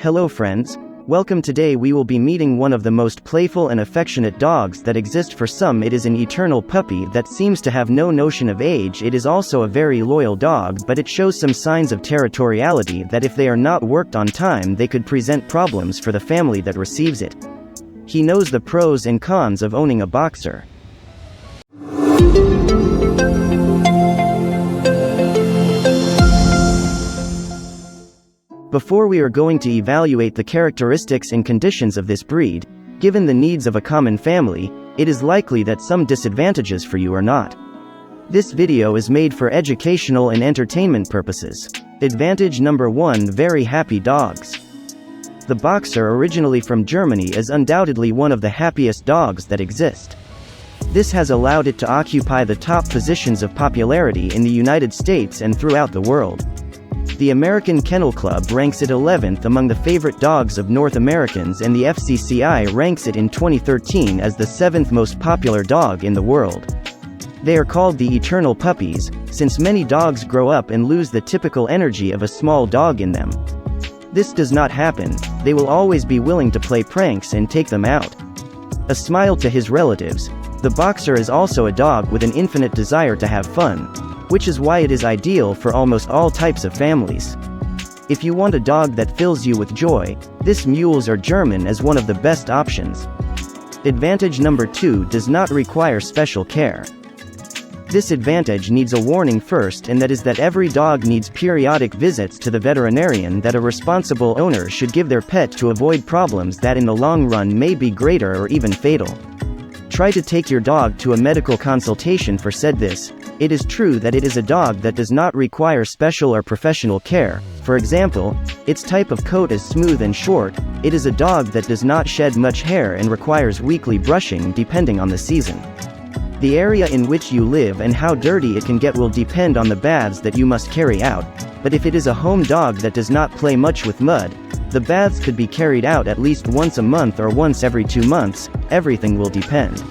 Hello friends, welcome. Today we will be meeting one of the most playful and affectionate dogs that exist. For some it is an eternal puppy that seems to have no notion of age. It is also a very loyal dog, but it shows some signs of territoriality that if they are not worked on time they could present problems for the family that receives it. He knows the pros and cons of owning a boxer. Before we are going to evaluate the characteristics and conditions of this breed, given the needs of a common family, it is likely that some disadvantages for you are not. This video is made for educational and entertainment purposes. Advantage number 1: very happy dogs. The boxer, originally from Germany, is undoubtedly one of the happiest dogs that exist. This has allowed it to occupy the top positions of popularity in the United States and throughout the world. The American Kennel Club ranks it 11th among the favorite dogs of North Americans, and the FCCI ranks it in 2013 as the 7th most popular dog in the world. They are called the eternal puppies, since many dogs grow up and lose the typical energy of a small dog in them. This does not happen. They will always be willing to play pranks and take them out. A smile to his relatives. The boxer is also a dog with an infinite desire to have fun, which is why it is ideal for almost all types of families. If you want a dog that fills you with joy, this Mules or German is one of the best options. Advantage number 2: does not require special care. This advantage needs a warning first, and that is that every dog needs periodic visits to the veterinarian that a responsible owner should give their pet to avoid problems that in the long run may be greater or even fatal. Try to take your dog to a medical consultation for said this. It is true that it is a dog that does not require special or professional care. For example, its type of coat is smooth and short. It is a dog that does not shed much hair and requires weekly brushing depending on the season. The area in which you live and how dirty it can get will depend on the baths that you must carry out, but if it is a home dog that does not play much with mud, the baths could be carried out at least once a month or once every 2 months. Everything will depend.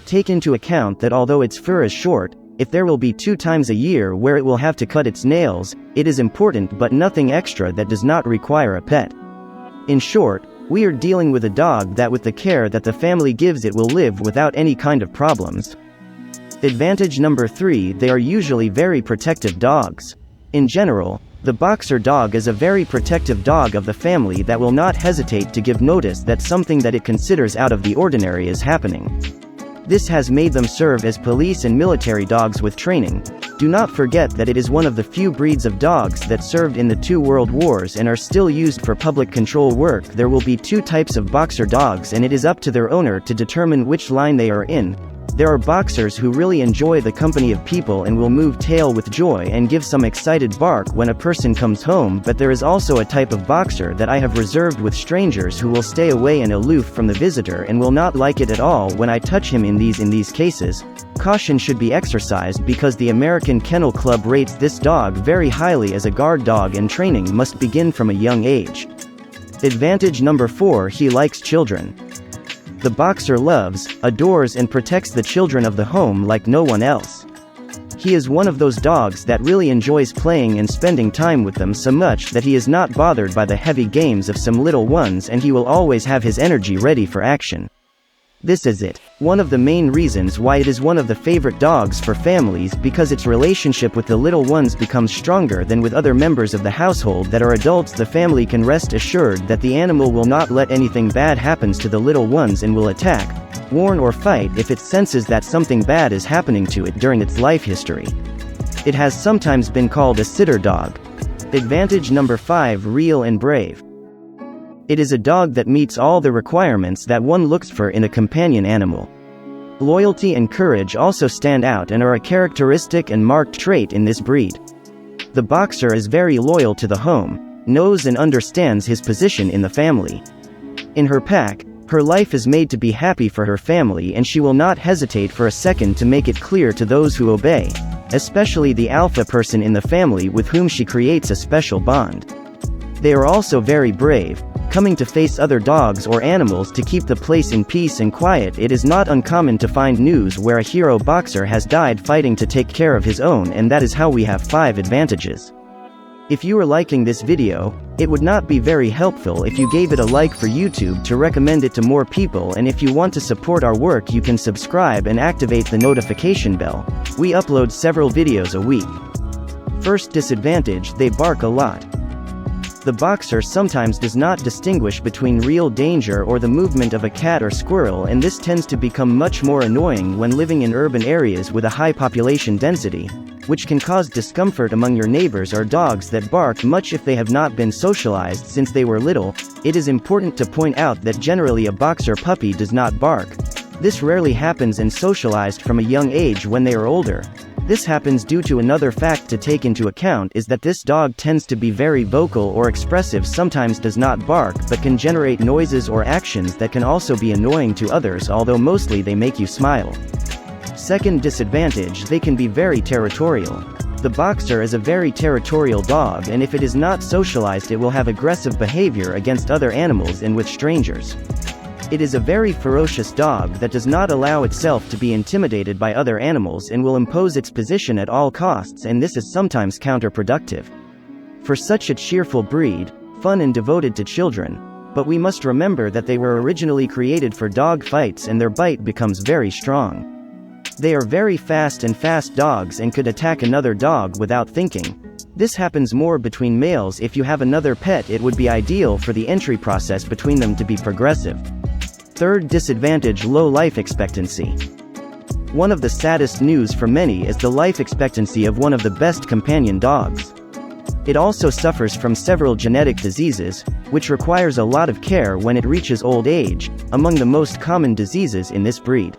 Take into account that although its fur is short, if there will be 2 times a year where it will have to cut its nails, it is important, but nothing extra that does not require a pet. In short, we are dealing with a dog that with the care that the family gives it will live without any kind of problems. Advantage number 3: they are usually very protective dogs. In general, the boxer dog is a very protective dog of the family that will not hesitate to give notice that something that it considers out of the ordinary is happening. This has made them serve as police and military dogs with training. Do not forget that it is one of the few breeds of dogs that served in the 2 world wars and are still used for public control work. There will be 2 types of boxer dogs, and it is up to their owner to determine which line they are in. There are boxers who really enjoy the company of people and will move tail with joy and give some excited bark when a person comes home, but there is also a type of boxer that I have reserved with strangers who will stay away and aloof from the visitor and will not like it at all when I touch him. In these cases, caution should be exercised because the American Kennel Club rates this dog very highly as a guard dog, and training must begin from a young age. Advantage number 4: he likes children. The boxer loves, adores and protects the children of the home like no one else. He is one of those dogs that really enjoys playing and spending time with them so much that he is not bothered by the heavy games of some little ones, and he will always have his energy ready for action. This is one of the main reasons why it is one of the favorite dogs for families, because its relationship with the little ones becomes stronger than with other members of the household that are adults. The family can rest assured that the animal will not let anything bad happen to the little ones and will attack, warn or fight if it senses that something bad is happening to it during its life history. It has sometimes been called a sitter dog. Advantage number 5: real and brave. It is a dog that meets all the requirements that one looks for in a companion animal. Loyalty and courage also stand out and are a characteristic and marked trait in this breed. The boxer is very loyal to the home, knows and understands his position in the family. In her pack, her life is made to be happy for her family, and she will not hesitate for a second to make it clear to those who obey, especially the alpha person in the family with whom she creates a special bond. They are also very brave, coming to face other dogs or animals to keep the place in peace and quiet. It is not uncommon to find news where a hero boxer has died fighting to take care of his own, and that is how we have 5 advantages. If you are liking this video, it would not be very helpful if you gave it a like for YouTube to recommend it to more people, and if you want to support our work you can subscribe and activate the notification bell. We upload several videos a week. First disadvantage, they bark a lot. The boxer sometimes does not distinguish between real danger or the movement of a cat or squirrel, and this tends to become much more annoying when living in urban areas with a high population density, which can cause discomfort among your neighbors or dogs that bark much if they have not been socialized since they were little. It is important to point out that generally a boxer puppy does not bark. This rarely happens and socialized from a young age when they are older. This happens due to another fact to take into account is that this dog tends to be very vocal or expressive, sometimes does not bark but can generate noises or actions that can also be annoying to others, although mostly they make you smile. Second disadvantage, they can be very territorial. The boxer is a very territorial dog, and if it is not socialized it will have aggressive behavior against other animals and with strangers. It is a very ferocious dog that does not allow itself to be intimidated by other animals and will impose its position at all costs, and this is sometimes counterproductive. For such a cheerful breed, fun and devoted to children, but we must remember that they were originally created for dog fights and their bite becomes very strong. They are very fast dogs and could attack another dog without thinking. This happens more between males. If you have another pet it would be ideal for the entry process between them to be progressive. Third disadvantage, low life expectancy. One of the saddest news for many is the life expectancy of one of the best companion dogs. It also suffers from several genetic diseases, which requires a lot of care when it reaches old age, among the most common diseases in this breed.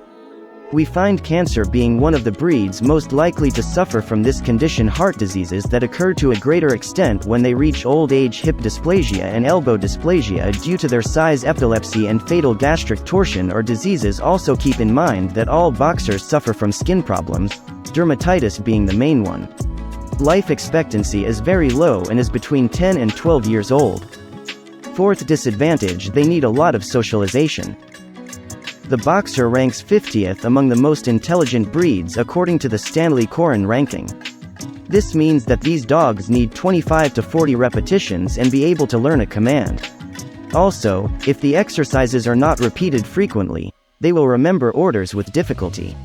We find cancer being one of the breeds most likely to suffer from this condition. Heart diseases that occur to a greater extent when they reach old age, hip dysplasia and elbow dysplasia due to their size, epilepsy and fatal gastric torsion or diseases. Also keep in mind that all boxers suffer from skin problems, dermatitis being the main one. Life expectancy is very low and is between 10 and 12 years old. Fourth disadvantage, they need a lot of socialization. The boxer ranks 50th among the most intelligent breeds according to the Stanley Coren ranking. This means that these dogs need 25 to 40 repetitions and be able to learn a command. Also, if the exercises are not repeated frequently, they will remember orders with difficulty.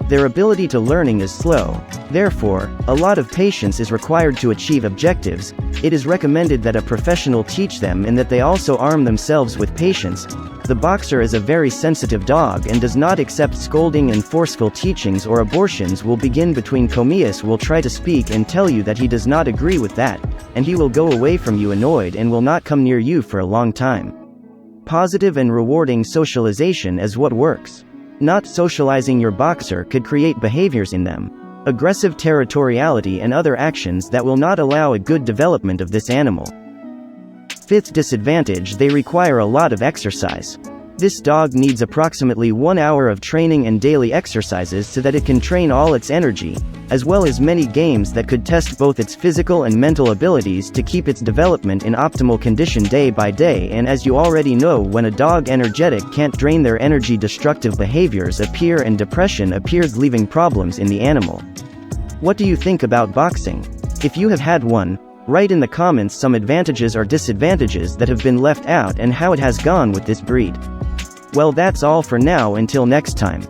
Their ability to learning is slow. Therefore, a lot of patience is required to achieve objectives. It is recommended that a professional teach them and that they also arm themselves with patience. The boxer is a very sensitive dog and does not accept scolding and forceful teachings or abortions. Will begin between comillas, will try to speak and tell you that he does not agree with that, and he will go away from you annoyed and will not come near you for a long time. Positive and rewarding socialization is what works. Not socializing your boxer could create behaviors in them, aggressive territoriality and other actions that will not allow a good development of this animal. Fifth disadvantage, they require a lot of exercise. This dog needs approximately 1 hour of training and daily exercises so that it can train all its energy, as well as many games that could test both its physical and mental abilities to keep its development in optimal condition day by day. And as you already know, when a dog energetic can't drain their energy, destructive behaviors appear and depression appears, leaving problems in the animal. What do you think about boxing? If you have had one, write in the comments some advantages or disadvantages that have been left out and how it has gone with this breed. Well, that's all for now. Until next time.